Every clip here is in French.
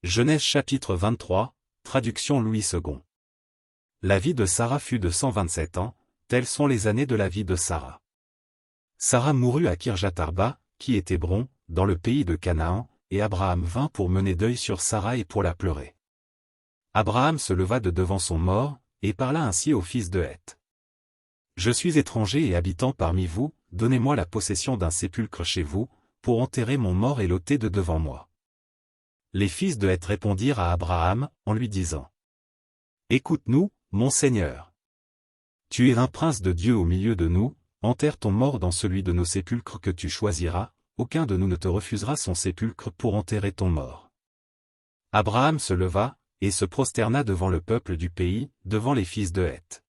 Genèse chapitre 23, traduction Louis II. La vie de Sarah fut de 127 ans, telles sont les années de la vie de Sarah. Sarah mourut à Kirjat-Arba, qui est Hébron, dans le pays de Canaan, et Abraham vint pour mener deuil sur Sarah et pour la pleurer. Abraham se leva de devant son mort, et parla ainsi au fils de Heth. Je suis étranger et habitant parmi vous, donnez-moi la possession d'un sépulcre chez vous, pour enterrer mon mort et l'ôter de devant moi. Les fils de Heth répondirent à Abraham, en lui disant: Écoute-nous, mon Seigneur. Tu es un prince de Dieu au milieu de nous, enterre ton mort dans celui de nos sépulcres que tu choisiras, aucun de nous ne te refusera son sépulcre pour enterrer ton mort. Abraham se leva, et se prosterna devant le peuple du pays, devant les fils de Heth.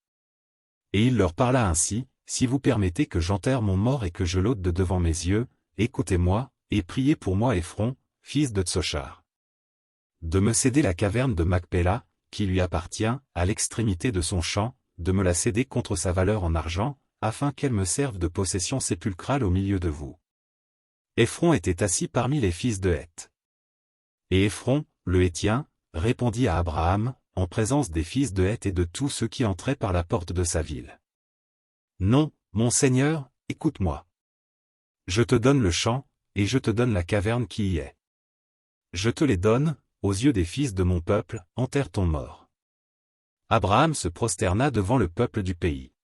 Et il leur parla ainsi: Si vous permettez que j'enterre mon mort et que je l'ôte de devant mes yeux, écoutez-moi, et priez pour moi Éphron, fils de Tsochar, de me céder la caverne de Macpéla, qui lui appartient, à l'extrémité de son champ, de me la céder contre sa valeur en argent, afin qu'elle me serve de possession sépulcrale au milieu de vous. Éphron était assis parmi les fils de Heth. Et Éphron, le Héthien, répondit à Abraham, en présence des fils de Heth et de tous ceux qui entraient par la porte de sa ville: Non, mon Seigneur, écoute-moi. Je te donne le champ, et je te donne la caverne qui y est. Je te les donne, aux yeux des fils de mon peuple, enterre ton mort. Abraham se prosterna devant le peuple du pays.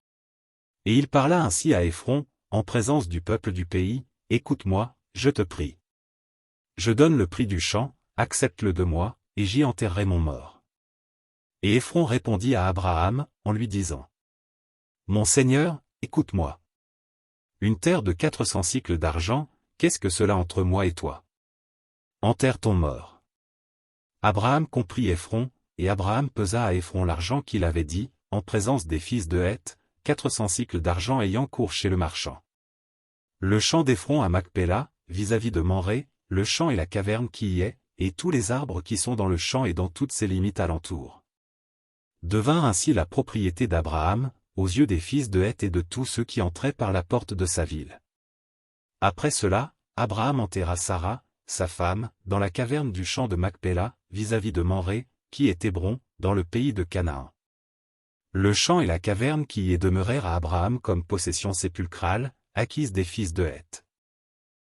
Et il parla ainsi à Éphron, en présence du peuple du pays: Écoute-moi, je te prie. Je donne le prix du champ, accepte-le de moi, et j'y enterrerai mon mort. Et Éphron répondit à Abraham, en lui disant: Mon Seigneur, écoute-moi. Une terre de 400 cycles d'argent, qu'est-ce que cela entre moi et toi? Enterre ton mort. Abraham comprit Éphron, et Abraham pesa à Éphron l'argent qu'il avait dit, en présence des fils de Heth, 400 cycles d'argent ayant cours chez le marchand. Le champ d'Éphron à Macpéla, vis-à-vis de Mamré, le champ et la caverne qui y est, et tous les arbres qui sont dans le champ et dans toutes ses limites alentour, devint ainsi la propriété d'Abraham, aux yeux des fils de Heth et de tous ceux qui entraient par la porte de sa ville. Après cela, Abraham enterra Sarah, sa femme, dans la caverne du champ de Macpéla, vis-à-vis de Mamré, qui est Hébron, dans le pays de Canaan. Le champ et la caverne qui y est demeurèrent à Abraham comme possession sépulcrale, acquise des fils de Heth.